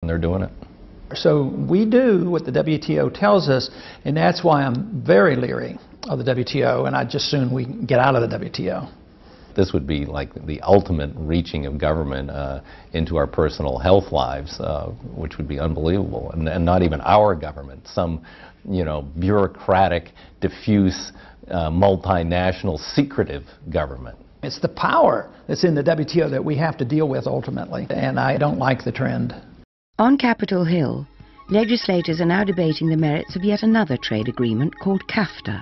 they're doing it. So we do what the WTO tells us, and that's why I'm very leery of the WTO, and I'd just soon we get out of the WTO. This would be like the ultimate reaching of government into our personal health lives, which would be unbelievable. And not even our government, some, bureaucratic, diffuse, multinational, secretive government. It's the power that's in the WTO that we have to deal with ultimately, and I don't like the trend. On Capitol Hill, legislators are now debating the merits of yet another trade agreement called CAFTA,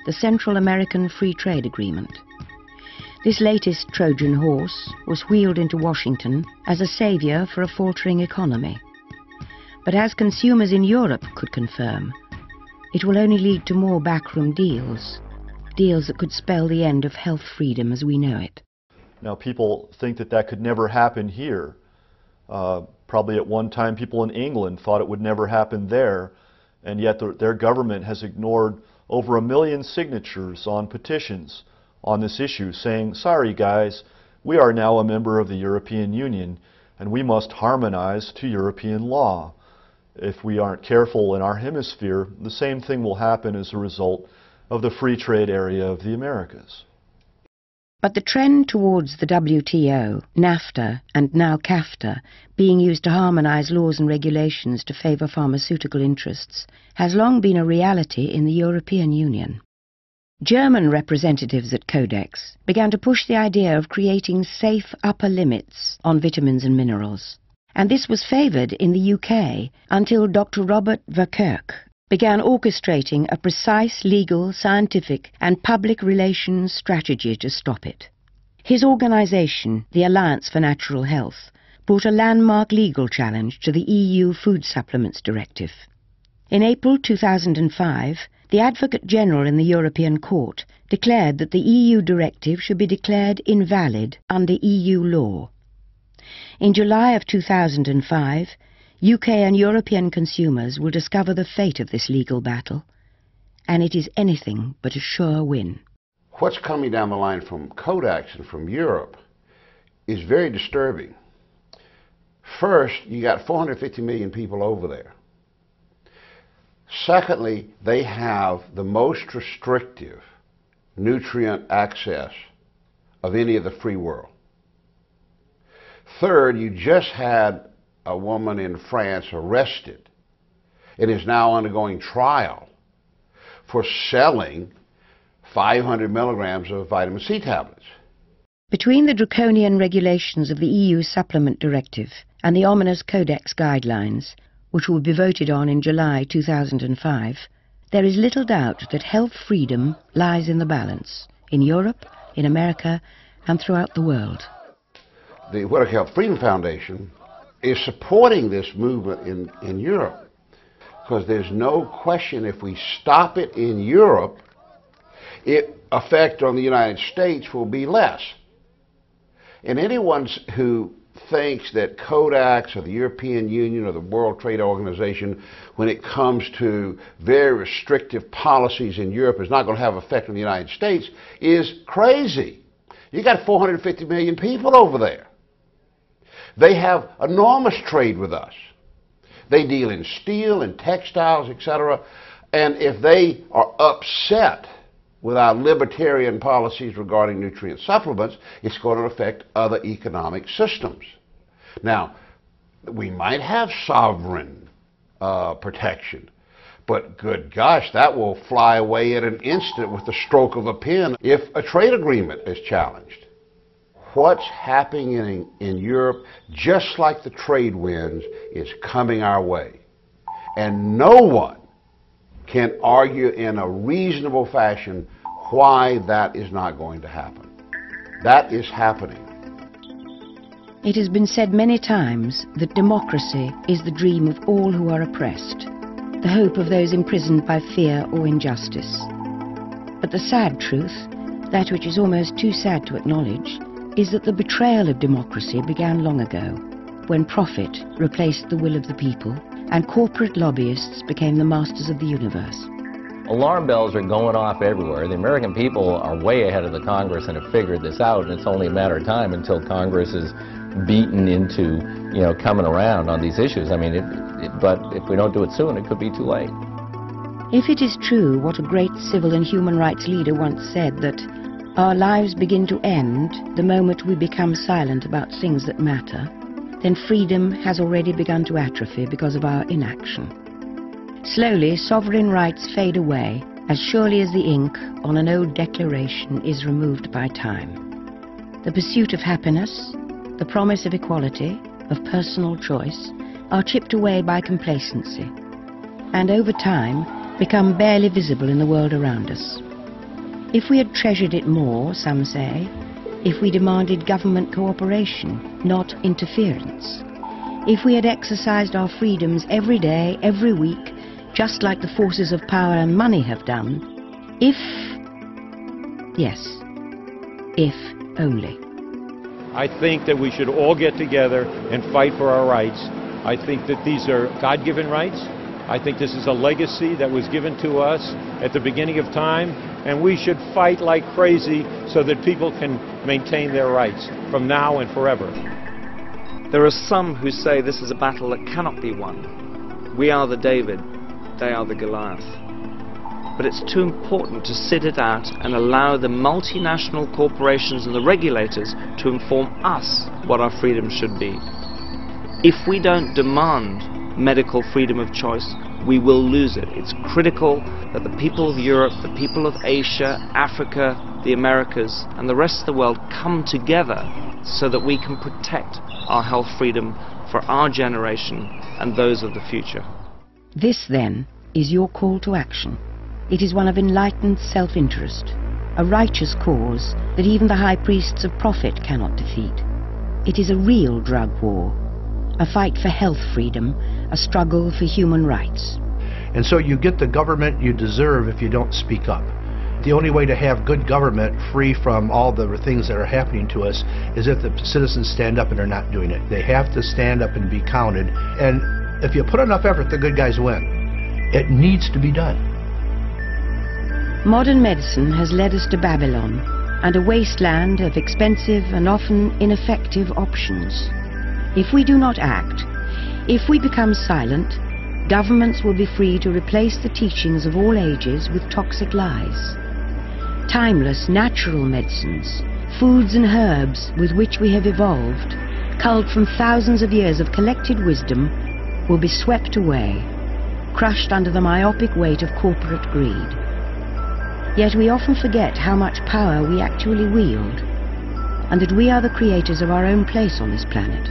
the Central American Free Trade Agreement. This latest Trojan horse was wheeled into Washington as a savior for a faltering economy. But as consumers in Europe could confirm, it will only lead to more backroom deals, deals that could spell the end of health freedom as we know it. Now, people think that that could never happen here. Probably at one time people in England thought it would never happen there, and yet their government has ignored over 1 million signatures on petitions on this issue, saying, sorry guys, we are now a member of the European Union and we must harmonize to European law. If we aren't careful in our hemisphere, the same thing will happen as a result of the free trade area of the Americas. But the trend towards the WTO, NAFTA and now CAFTA being used to harmonize laws and regulations to favor pharmaceutical interests has long been a reality in the European Union. German representatives at CODEX began to push the idea of creating safe upper limits on vitamins and minerals. And this was favored in the UK until Dr. Robert Verkerk began orchestrating a precise legal, scientific and public relations strategy to stop it. His organization, the Alliance for Natural Health, brought a landmark legal challenge to the EU Food Supplements Directive. In April 2005, the Advocate General in the European Court declared that the EU directive should be declared invalid under EU law. In July of 2005, UK and European consumers will discover the fate of this legal battle, and it is anything but a sure win. What's coming down the line from CODEX and from Europe is very disturbing. First, you got 450 million people over there. Secondly, they have the most restrictive nutrient access of any of the free world. Third, you just had a woman in France arrested and is now undergoing trial for selling 500 milligrams of vitamin C tablets. Between the draconian regulations of the EU Supplement Directive and the ominous CODEX guidelines, which will be voted on in July 2005, there is little doubt that health freedom lies in the balance, in Europe, in America, and throughout the world. The World Health Freedom Foundation is supporting this movement in Europe, because there's no question if we stop it in Europe, its effect on the United States will be less. And anyone who thinks that CODEX or the European Union or the World Trade Organization, when it comes to very restrictive policies in Europe, is not going to have an effect on the United States is crazy. You got 450 million people over there. They have enormous trade with us. They deal in steel and textiles, etc. And if they are upset with our libertarian policies regarding nutrient supplements, it's going to affect other economic systems. Now, we might have sovereign protection, but good gosh, that will fly away at an instant with the stroke of a pen if a trade agreement is challenged. What's happening in Europe, just like the trade winds, is coming our way. And no one can argue in a reasonable fashion why that is not going to happen. That is happening. It has been said many times that democracy is the dream of all who are oppressed, the hope of those imprisoned by fear or injustice. But the sad truth, that which is almost too sad to acknowledge, is that the betrayal of democracy began long ago, when profit replaced the will of the people and corporate lobbyists became the masters of the universe. Alarm bells are going off everywhere. The American people are way ahead of the Congress and have figured this out, and it's only a matter of time until Congress is beaten into, coming around on these issues. I mean, but if we don't do it soon, it could be too late. If it is true what a great civil and human rights leader once said, that our lives begin to end the moment we become silent about things that matter, then freedom has already begun to atrophy because of our inaction. Slowly, sovereign rights fade away, as surely as the ink on an old declaration is removed by time. The pursuit of happiness, the promise of equality, of personal choice, are chipped away by complacency, and over time become barely visible in the world around us. If we had treasured it more, some say, if we demanded government cooperation, not interference, if we had exercised our freedoms every day, every week, just like the forces of power and money have done, yes, if only. I think that we should all get together and fight for our rights. I think that these are God-given rights. I think this is a legacy that was given to us at the beginning of time, and we should fight like crazy so that people can maintain their rights from now and forever. There are some who say this is a battle that cannot be won. We are the David, they are the Goliath. But it's too important to sit it out and allow the multinational corporations and the regulators to inform us what our freedom should be. If we don't demand medical freedom of choice, we will lose it. It's critical that the people of Europe, the people of Asia, Africa, the Americas, and the rest of the world come together so that we can protect our health freedom for our generation and those of the future. This, then, is your call to action. It is one of enlightened self-interest, a righteous cause that even the high priests of profit cannot defeat. It is a real drug war, a fight for health freedom, a struggle for human rights. And so you get the government you deserve if you don't speak up. The only way to have good government free from all the things that are happening to us is if the citizens stand up and are not doing it. They have to stand up and be counted. And if you put enough effort, the good guys win. It needs to be done. Modern medicine has led us to Babylon and a wasteland of expensive and often ineffective options. If we do not act, if we become silent, governments will be free to replace the teachings of all ages with toxic lies. Timeless natural medicines, foods and herbs with which we have evolved, culled from thousands of years of collected wisdom, will be swept away, crushed under the myopic weight of corporate greed. Yet we often forget how much power we actually wield, and that we are the creators of our own place on this planet.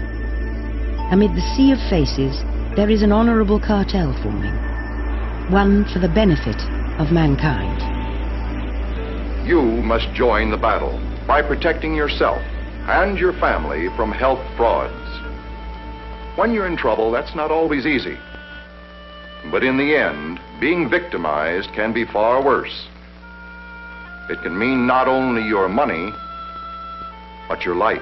Amid the sea of faces, there is an honorable cartel forming, one for the benefit of mankind. You must join the battle by protecting yourself and your family from health frauds. When you're in trouble, that's not always easy. But in the end, being victimized can be far worse. It can mean not only your money, but your life.